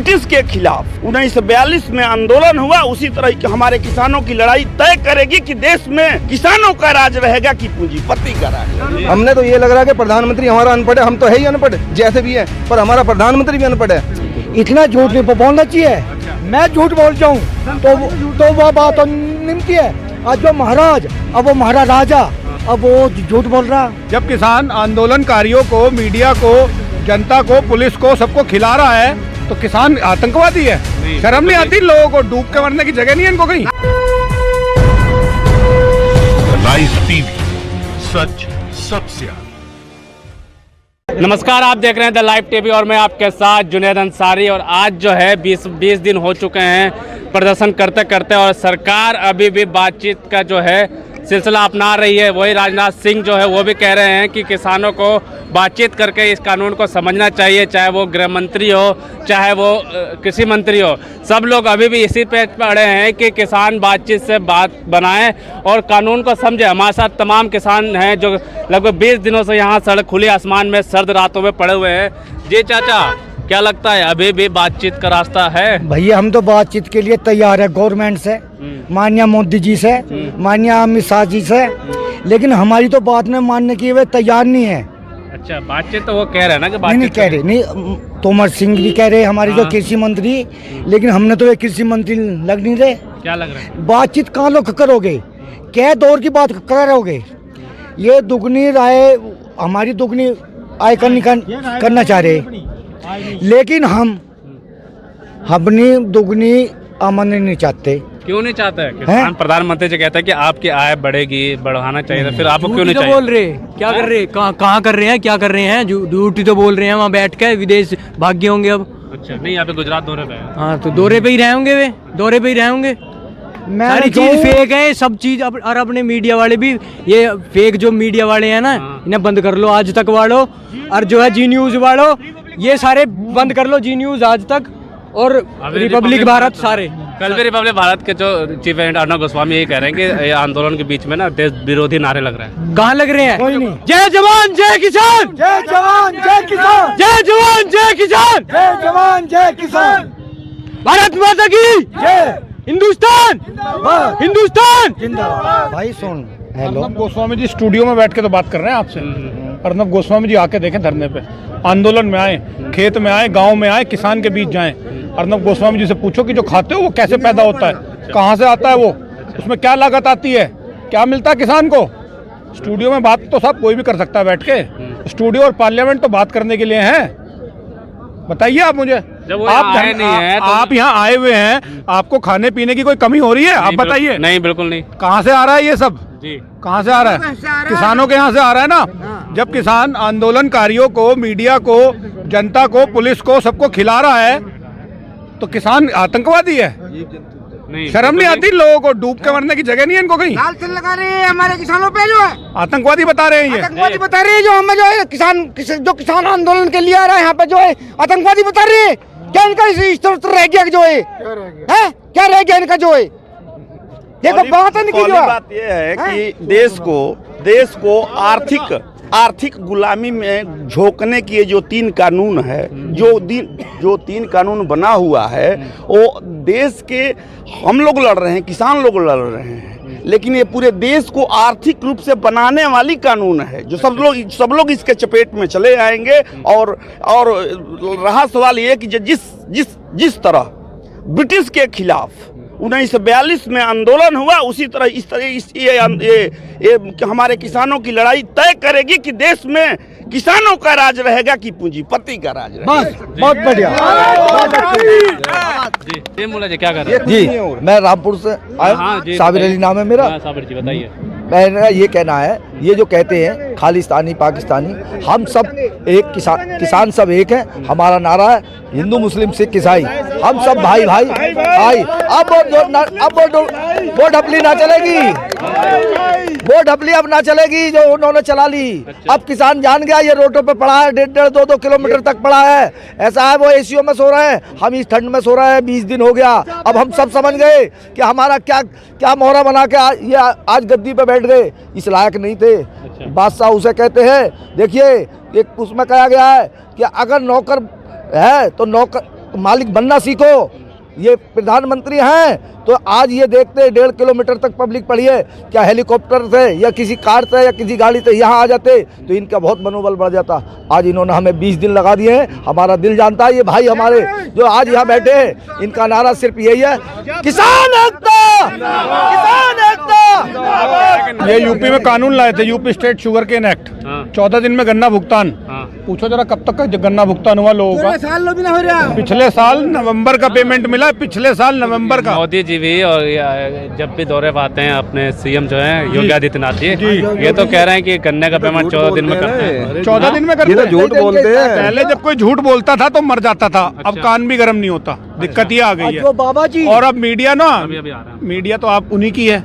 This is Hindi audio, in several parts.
ब्रिटिश के खिलाफ 1942 में आंदोलन हुआ, उसी तरह हमारे किसानों की लड़ाई तय करेगी कि देश में किसानों का राज रहेगा कि पूंजीपति का राज। हमने तो ये लग रहा है कि प्रधानमंत्री हमारा अनपढ़ है, हम तो है ही अनपढ़ जैसे भी है, पर हमारा प्रधानमंत्री भी अनपढ़ है। इतना झूठ नहीं बोलना चाहिए। मैं झूठ बोल जाऊँ तो वह बात निमती है। आज जो महाराज, अब वो महाराज राजा, अब वो झूठ बोल रहा। जब किसान आंदोलनकारियों को, मीडिया को, जनता को, पुलिस को, सबको खिला रहा है तो किसान आतंकवादी है? शर्म नहीं आती लोगों को? डूब के मरने की जगह नहीं है इनको कहीं। राइस टीवी, सच सबसे आगे। नमस्कार, आप देख रहे हैं द लाइव टीवी और मैं आपके साथ जुनैद अंसारी। और आज जो है 20 दिन हो चुके हैं प्रदर्शन करते करते और सरकार अभी भी बातचीत का जो है सिलसिला अपना रही है। वही राजनाथ सिंह जो है वो भी कह रहे हैं कि किसानों को बातचीत करके इस कानून को समझना चाहिए, चाहे वो गृह मंत्री हो, चाहे वो कृषि मंत्री हो। सब लोग अभी भी इसी पे पड़े हैं कि किसान बातचीत से बात बनाएं और कानून को समझें। हमारे साथ तमाम किसान हैं जो लगभग 20 दिनों से यहाँ सड़क खुले आसमान में सर्द रातों में पड़े हुए हैं। जी चाचा, क्या लगता है अभी भी बातचीत का रास्ता है? भैया हम तो बातचीत के लिए तैयार है, गवर्नमेंट से, माननीय मोदी जी से, माननीय अमित शाह जी से, लेकिन हमारी तो बात में मानने की वे तैयार नहीं है। अच्छा, बातचीत तो वो कह रहे हैं ना कि बातचीत नहीं कह रहे, नहीं तोमर सिंह भी कह रहे हमारी जो कृषि मंत्री, लेकिन हमने तो ये कृषि मंत्री लग नहीं रहे। क्या लग रहा है? बातचीत कहाँ लोग करोगे? क्या दौर की बात करोगे? ये दुगनी राय, हमारी दुगनी आय करना चाह रहे, लेकिन हम अपनी दुगनी आमदनी नहीं चाहते। क्यों नहीं चाहते? किसान प्रधानमंत्री जी कहते हैं कि आपकी आय बढ़ेगी, बढ़ाना चाहिए, तो फिर आपको क्यों नहीं चाहिए? बोल रहे क्या कर रहे, कहाँ कर रहे हैं, क्या कर रहे हैं? ड्यूटी तो बोल रहे हैं, वहाँ बैठ के विदेश भाग्य होंगे अब। अच्छा, नहीं यहाँ पे गुजरात दौरे पे है। हाँ, तो दौरे पे ही रहे होंगे, वे दौरे पे ही रहे होंगे। सारी चीज फेक है, सब चीज। और अपने मीडिया वाले भी, ये फेक जो मीडिया वाले हैं ना, इन्हें बंद कर लो। आज तक वालो और जो है जी न्यूज वालो, ये सारे बंद कर लो। जी न्यूज, आज तक और रिपब्लिक भारत, सारे। कल भी रिपब्लिक भारत के जो चीफ एडिटर अर्नब गोस्वामी यही कह रहे हैं कि आंदोलन के बीच में ना देश विरोधी नारे लग रहे हैं। कहाँ लग रहे हैं? कोई नहीं। जय जवान जय किसान, जय जवान जय किसान, जय जवान जय किसान, जय जवान जय किसान, भारत माता की जय, हिंदुस्तान हिंदुस्तान जिंदाबाद। भाई सुन, हेलो, अर्नब गोस्वामी जी स्टूडियो में बैठ के तो बात कर रहे हैं आपसे। अर्नब गोस्वामी जी आके देखें धरने पे, आंदोलन में आए, खेत में आए, गांव में आए, किसान के बीच जाएं। अर्नब गोस्वामी जी से पूछो कि जो खाते हो वो कैसे पैदा होता है, कहाँ से आता है वो, उसमें क्या लागत आती है, क्या मिलता है किसान को। स्टूडियो में बात तो सब कोई भी कर सकता है बैठ के। स्टूडियो और पार्लियामेंट तो बात करने के लिए है। बताइए आप मुझे, आप यहाँ आए हुए हैं, आपको खाने पीने की कोई कमी हो रही है? आप बताइए। नहीं, बिल्कुल नहीं। कहाँ से आ रहा है ये सब? जी, कहाँ से आ रहा है? किसानों के यहाँ से आ रहा है ना। जब किसान आंदोलनकारियों को, मीडिया को, जनता को, पुलिस को, सबको खिला रहा है तो किसान आतंकवादी है? नहीं, शर्म नहीं आती लोगों को? डूब के मरने की जगह नहीं है इनको कहीं? लाल तिल लगा रहे हैं हमारे किसानों पे, जो है आतंकवादी बता रहे हैं ये। आतंकवादी बता रहे हैं। जो हमें जो है किसान आंदोलन के लिए आ रहा है यहाँ पे, जो है आतंकवादी बता रहे हैं। क्या इनका इस तरह रह गया जो है, क्या रह गया इनका जो है? देखो बात ये है कि देश को आर्थिक गुलामी में झोंकने की जो 3 कानून है, जो 3 कानून बना हुआ है, वो देश के हम लोग लड़ रहे हैं, किसान लोग लड़ रहे हैं, लेकिन ये पूरे देश को आर्थिक रूप से बनाने वाली कानून है, जो सब लोग इसके चपेट में चले आएंगे। और रहा सवाल ये कि जिस तरह ब्रिटिश के खिलाफ 1942 में आंदोलन हुआ, उसी तरह ये हमारे किसानों की लड़ाई तय करेगी कि देश में किसानों का राज रहेगा कि पूंजीपति का राज रहेगा। बस, बहुत बढ़िया। जी मुला जी, क्या कर रहे हैं? जी, मैं रामपुर से आया, साबिर अली नाम है मेरा। साबिर जी बताइए। मेरा ये कहना है, ये जो कहते हैं खालिस्तानी पाकिस्तानी, हम सब एक, किसान सब एक है। हमारा नारा है हिंदू मुस्लिम सिख ईसाई, हम सब भाई भाई भाई। अब वो ढपली ना चलेगी, वो ढपली अब ना चलेगी जो उन्होंने चला ली। अब किसान जान गया, ये रोडों पे पड़ा है, 1.5 2 किलोमीटर तक पड़ा है। ऐसा है वो एसीओ में सो रहे हैं, हम इस ठंड में सो रहे हैं। 20 दिन हो गया। अब हम सब समझ गए कि हमारा क्या मोहरा बना के ये आज गद्दी पे बैठ गए। इस लायक नहीं थे। बादशाह उसे कहते हैं। देखिए, एक उसमें कहा गया है कि अगर नौकर है तो मालिक बनना सीखो। ये प्रधानमंत्री हैं तो आज ये देखते 1.5 किलोमीटर तक पब्लिक पड़ी है, क्या हेलीकॉप्टर से या किसी कार से या किसी गाड़ी से यहाँ आ जाते तो इनका बहुत मनोबल बढ़ जाता। आज इन्होंने हमें 20 दिन लगा दिए हैं। हमारा दिल जानता है, ये भाई हमारे जो आज यहाँ बैठे हैं इनका नारा सिर्फ यही है, किसान एकता, किसान एकता। ये यूपी में कानून लाए थे, UP state sugarcane act. 14 दिन में गन्ना भुगतान। पूछो जरा कब तक का गन्ना भुगतान हुआ लोगों का? पिछले साल नवंबर का पेमेंट मिला, पिछले साल नवंबर का। मोदी जी भी और जब भी दौरे पर आते हैं अपने सीएम जो है योगी आदित्यनाथ जी, ये तो कह रहे हैं कि गन्ने का पेमेंट 14 दिन में करते हैं। 14 दिन में करते हैं। झूठ बोलते हैं। पहले जब कोई झूठ बोलता था तो मर जाता था, अब कान भी गर्म नहीं होता। दिक्कत ये आ गई है बाबा जी। और अब मीडिया ना, मीडिया तो आप उन्हीं की है।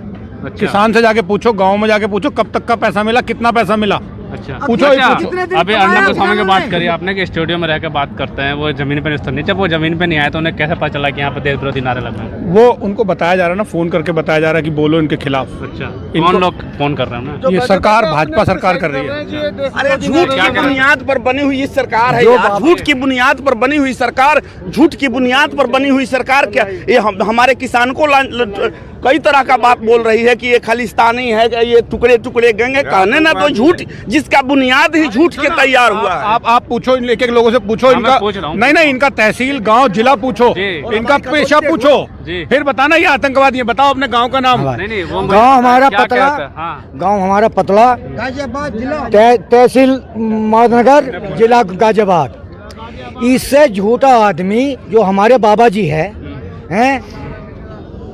किसान से जाके पूछो, गांव में जाके पूछो कब तक का पैसा मिला, कितना पैसा मिला। अच्छा पूछो। अभी अर्नब गोस्वामी की बात करी आपने कि स्टूडियो में रहकर बात करते हैं, वो जमीन पे नहीं। जब वो जमीन पे नहीं आए तो उन्हें कैसे पता चला कि यहाँ पे देश विरोधी नारे लग रहे हैं? वो उनको बताया जा रहा है ना, फोन करके बताया जा रहा है कि बोलो इनके खिलाफ। अच्छा, कौन लोग फोन कर रहे हैं? ये सरकार, भाजपा सरकार कर रही है। अरे झूठ की बुनियाद पर बनी हुई सरकार है यार, झूठ की बुनियाद पर बनी हुई सरकार, झूठ की बुनियाद पर बनी हुई सरकार। क्या ये हमारे किसान को कई तरह का बात बोल रही है कि ये खालिस्तानी है, कि ये टुकड़े टुकड़े गंगे। कहने ना तो झूठ जिसका बुनियाद ही झूठ के तैयार हुआ है। आप पूछो, एक एक लोगों से पूछो इनका, नहीं इनका तहसील, गांव, जिला पूछो, इनका पेशा पूछो, फिर बताना ये आतंकवादी है। बताओ अपने गांव का नाम। गांव हमारा पतला, गांव हमारा पतला, तहसील मौदनगर, जिला गाजियाबाद। इससे झूठा आदमी जो हमारे बाबा जी हैं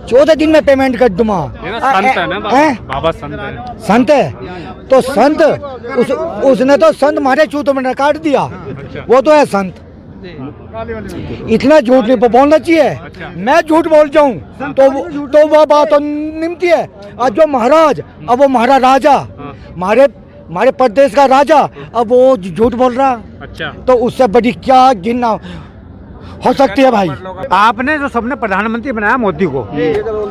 14 दिन में पेमेंट कर दूंगा। संत है ना बाबा, संत है। संत है तो संत उसने तो संत मारे चूतों में काट दिया। वो तो है संत। इतना झूठ नहीं बोलना चाहिए। मैं झूठ बोल जाऊं तो वो बात तो निमती है। आज जो महाराज, अब वो महाराज राजा, हमारे प्रदेश का राजा, अब वो झूठ बोल रहा। अच्छा, तो उससे बड़ी क्या गिनना हो सकती है भाई? आपने जो सबने प्रधानमंत्री बनाया मोदी को,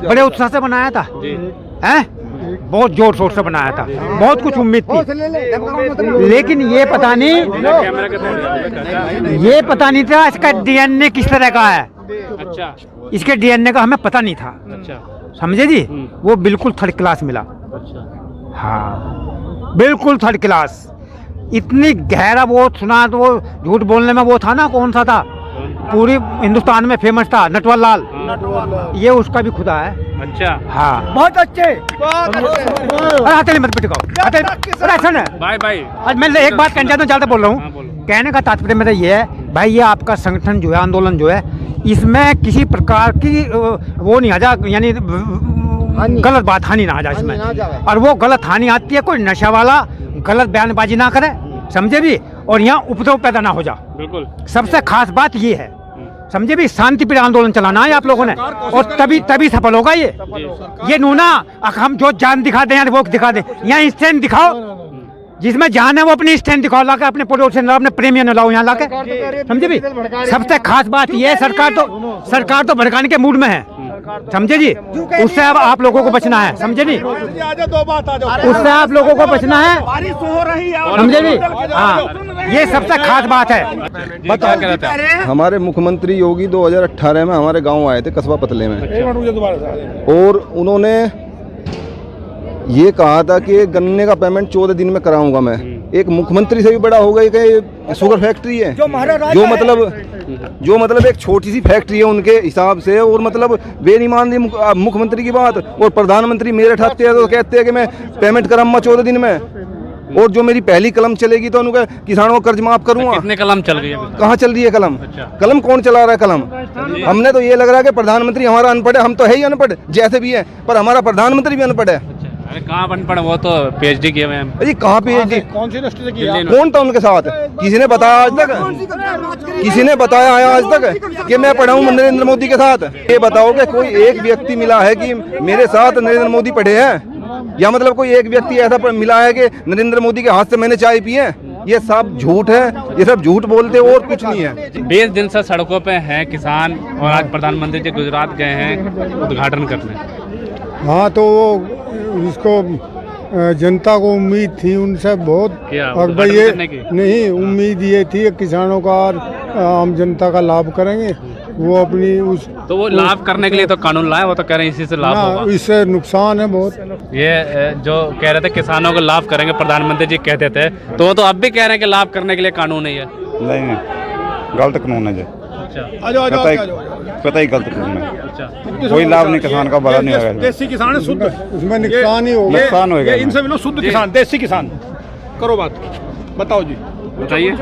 बड़े उत्साह से बनाया था, हैं? बहुत जोर शोर से बनाया था, बहुत कुछ उम्मीद थी, लेकिन ये पता नहीं था इसका डीएनए किस तरह का है। अच्छा, इसके डीएनए का हमें पता नहीं था। अच्छा, समझे जी? वो बिल्कुल थर्ड क्लास मिला। अच्छा, हाँ बिल्कुल थर्ड क्लास। इतनी गहरा वो सुना तो वो झूठ बोलने में वो था ना, कौन सा था, पूरी हिंदुस्तान में फेमस था, नटवर लाल। ये उसका भी खुदा है। अच्छा, हाँ बहुत अच्छे। अरे मत पिटकाओ। Bye bye. आज मैं एक बात कहना चाहता हूँ, ज़्यादा बोल रहा हूँ। कहने का तात्पर्य मेरा ये है भाई, ये आपका संगठन जो है, आंदोलन जो है, इसमें किसी प्रकार की वो नहीं आ जा, यानी गलत बात हानि ना आ जाए इसमें। और वो गलत हानि आती है, कोई नशा वाला गलत बयानबाजी ना करे, समझे भी, और यहाँ उपद्रव पैदा ना हो जा। बिल्कुल, सबसे खास बात ये है, समझे भी, शांतिप्रिय आंदोलन चलाना है आप लोगों ने, और तभी सफल होगा ये नूना हम जो जान दिखा दें वो दिखा दें। यहाँ स्टैंड दिखाओ, जिसमें जान है वो अपनी स्टैंड दिखाओ, लाके अपने पड़ोस से अपने प्रेमियों ने लाओ यहाँ लाके, समझे भी। सबसे खास बात ये है, सरकार तो भड़काने के मूड में है, समझे जी। उससे अब आप लोगों को बचना है, समझे नहीं, उससे आप लोगों को बचना है, समझे भी। हाँ, ये सबसे खास बात है। बताओ क्या रहता है? हमारे मुख्यमंत्री योगी 2018 में हमारे गांव आए थे, कस्बा पतले में, और उन्होंने ये कहा था कि गन्ने का पेमेंट 14 दिन में कराऊंगा मैं। एक मुख्यमंत्री से भी बड़ा हो गया कि शुगर फैक्ट्री है, जो मतलब एक छोटी सी फैक्ट्री है उनके हिसाब से, और मतलब बेईमानी मुख्यमंत्री की बात। और प्रधानमंत्री मेरे ठाते हैं तो कहते हैं कि मैं पेमेंट कराऊंगा 14 दिन में, और जो मेरी पहली कलम चलेगी तो उनका किसानों को कर्ज माफ करूंगा। कितने कलम चल रही है? कहाँ चल रही है कलम? अच्छा। कलम कौन चला रहा है कलम? हमने तो ये लग रहा है कि प्रधानमंत्री हमारा अनपढ़ है। हम तो है ही अनपढ़ जैसे भी है, पर हमारा प्रधानमंत्री भी अनपढ़ है। अरे कहाँ अनपढ़, वो तो पीएचडी किए हुए हैं। अरे कहाँ पीएचडी? कौन सी यूनिवर्सिटी से किया? कौन था उनके साथ? किसी ने बताया आज तक? किसी ने बताया है आज तक कि मैं पढ़ा हूँ नरेंद्र मोदी के साथ? ये बताओ कि कोई एक व्यक्ति मिला है कि मेरे साथ नरेंद्र मोदी पढ़े हैं, या मतलब कोई एक व्यक्ति ऐसा मिला है कि नरेंद्र मोदी के हाथ से मैंने चाय पी है? ये सब झूठ है, ये सब झूठ बोलते और कुछ नहीं है। 20 दिन से सड़कों पे हैं किसान, और आज प्रधानमंत्री जी गुजरात गए हैं उद्घाटन करने। हाँ, तो वो इसको जनता को उम्मीद थी उनसे बहुत, और भाई ये नहीं उम्मीद ये थी किसानों का और आम जनता का लाभ करेंगे, वो अपनी उस तो वो लाभ करने के लिए तो कानून लाए, वो तो कह रहे हैं इसी से लाभ होगा। इससे नुकसान है बहुत। ये जो कह रहे थे किसानों को लाभ करेंगे, प्रधानमंत्री जी कहते थे, तो वो तो अब भी कह रहे हैं कि लाभ करने के लिए कानून है ये। नहीं, गलत कानून है जी। पता ही गलत कानून है। अच्छा, कोई लाभ नहीं, किसान का भला नहीं होगा। देसी किसान है शुद्ध, उसमें नुकसान ही होगा। नुकसान होगा। इनसे मिलो शुद्ध किसान, देसी किसान। करो बात, बताओ जी, बताइए।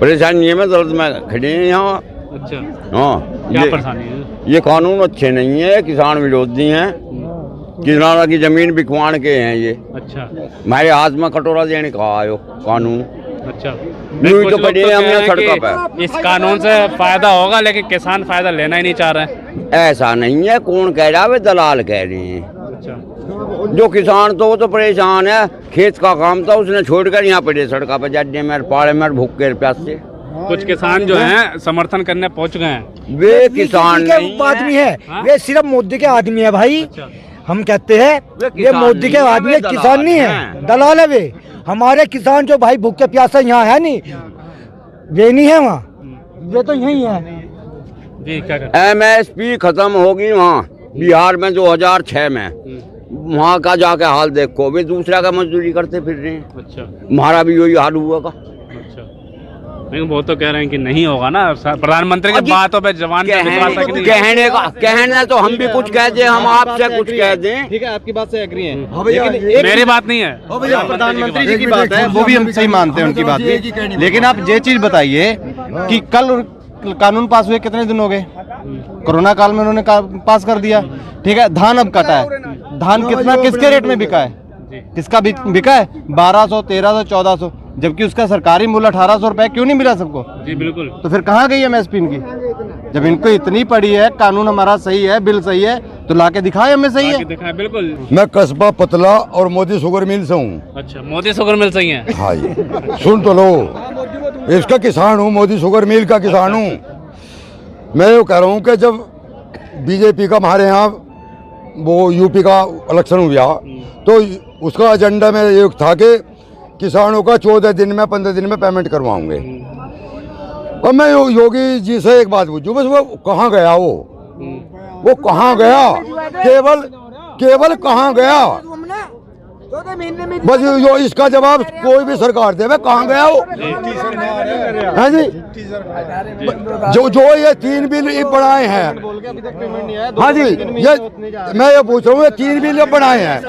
परेशानी है, मैं दर्द में खड़े हैं यहाँ। अच्छा, हाँ, क्या परेशानी है? ये कानून अच्छे नहीं है, किसान विरोधी हैं, किसानों की जमीन बिकवाण के हैं ये। अच्छा, हमारे हाथ में कटोरा देने का आयो कानून। अच्छा, यूं तो खड़े हैं हमने सड़कों पे। इस कानून से फायदा होगा, लेकिन किसान फायदा लेना ही नहीं चाह रहे हैं। ऐसा नहीं है, कौन कह रहा है, वे दलाल कह रहे हैं। अच्छा, जो किसान तो वो तो परेशान है, खेत का काम था उसने छोड़कर यहाँ पड़े सड़का पे, जड्डे में पाड़े में भूखे प्यास से। कुछ किसान जो हैं समर्थन करने पहुंच गए हैं। वे किसान नहीं आदमी है, हाँ? वे सिर्फ मोदी के आदमी है भाई। अच्छा, हम कहते हैं ये मोदी के आदमी है, किसान नहीं है, दलाल है वे। हमारे किसान जो भाई भूखे प्यासे यहाँ है नहीं, वे नहीं है वहाँ, वे तो यही है। जी, क्या कहते हैं? MSP खत्म होगी वहाँ बिहार में 2006 में। वहाँ का जाके हाल देखो, वे दूसरा का मजदूरी करते फिर रहे हैं। अच्छा, हमारा भी यही हाल हुआ का। अच्छा, लेकिन वो तो कह रहे हैं कि नहीं होगा ना, प्रधानमंत्री की बातों पे जवान पे विश्वास है कि नहीं? कहने तो हम भी कुछ कह दें, हम आपसे कुछ कह दें। ठीक है, आपकी बात से एग्री हैं, मेरी बात नहीं है, प्रधानमंत्री जी की बात है, वो भी हम सही मानते हैं उनकी बात भी। लेकिन आप ये चीज बताइए कि कल कानून पास हुए कितने दिन हो गए? कोरोना काल में उन्होंने पास कर दिया। ठीक है, धान अब कटा है, धान कितना किसके रेट में बिका है? किसका बिका है? 1200, 1300, 1400, जबकि उसका सरकारी मूल्य 1800 रुपए। क्यों नहीं मिला सबको? जी बिल्कुल। तो फिर कहाँ गई MSP इनकी? जब इनको इतनी पड़ी है, कानून हमारा सही है, बिल सही है, तो लाके दिखाए हमें सही है। दिखाए, बिल्कुल। मैं कस्बा पतला और मोदी शुगर मिल से हूँ। अच्छा, मोदी शुगर मिल सही है। हाँ जी, सुन तो लो, इसका किसान हूँ, मोदी शुगर मिल का किसान हूँ। मैं ये कह रहा हूँ कि जब BJP का हमारे यहाँ वो UP का इलेक्शन हुआ, तो उसका एजेंडा में ये था कि किसानों का 14 दिन में 15 दिन में पेमेंट करवाऊंगे। और मैं योगी जी से एक बात पूछूं, बस वो कहाँ गया? वो कहाँ गया? केवल कहाँ गया? बस यो इसका जवाब कोई भी सरकार दे, कहाँ गया वो? है जी, जो ये 3 बिल बनाए हैं। हाँ जी, ये मैं ये पूछ रहा हूँ, ये 3 बिल बनाए हैं।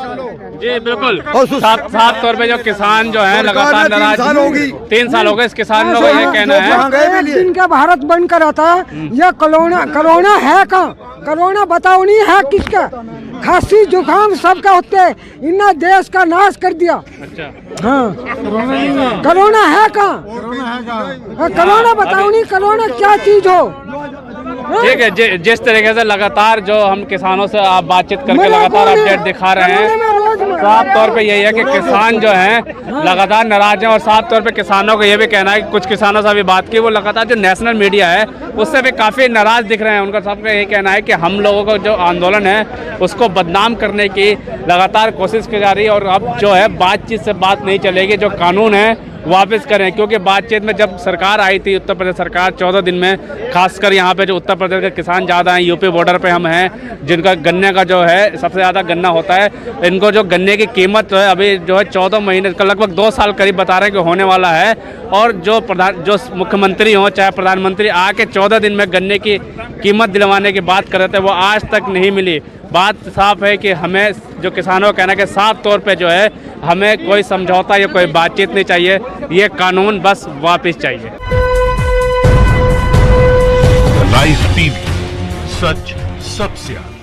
जी बिल्कुल। और साफ तौर पे जो किसान जो है लगातार नाराज, 3 साल हो गए इस किसान लोगों का ये कहना है। जिनका भारत बंद करा था, यह कोरोना है कहाँ? कोरोना बताओ नहीं है किसका? खांसी जुकाम सबका होते, इन्होंने देश का नाश कर दिया। अच्छा, हाँ, कोरोना है कहाँ? कोरोना बताओ नहीं, कोरोना क्या चीज हो? ठीक है, जिस तरीके से लगातार जो हम किसानों से आप बातचीत करके लगातार अपडेट दिखा रहे हैं, साफ तौर पे यही है कि किसान जो हैं लगातार नाराज हैं। और साफ तौर पे किसानों को ये भी कहना है कि कुछ किसानों से अभी बात की, वो लगातार जो नेशनल मीडिया है उससे भी काफ़ी नाराज दिख रहे हैं। उनका सबका यही कहना है कि हम लोगों का जो आंदोलन है उसको बदनाम करने की लगातार कोशिश की जा रही है, और अब जो है बातचीत से बात नहीं चलेगी, जो कानून है वापस करें। क्योंकि बातचीत में जब सरकार आई थी, उत्तर प्रदेश सरकार, 14 दिन में, खासकर यहाँ पे जो उत्तर प्रदेश के किसान ज़्यादा हैं, UP बॉर्डर पे हम हैं, जिनका गन्ने का जो है सबसे ज़्यादा गन्ना होता है, इनको जो गन्ने की कीमत जो है अभी जो है 14 महीने का लगभग 2 साल करीब बता रहे हैं कि होने वाला है। और जो मुख्यमंत्री हों चाहे प्रधानमंत्री आके 14 दिन में गन्ने की कीमत दिलवाने की बात कर रहे थे, वो आज तक नहीं मिली। बात साफ है कि हमें जो किसानों का कहना है कि साफ तौर पे जो है हमें कोई समझौता या कोई बातचीत नहीं चाहिए, ये कानून बस वापस चाहिए। राइस टीवी, सच सबसे आगे।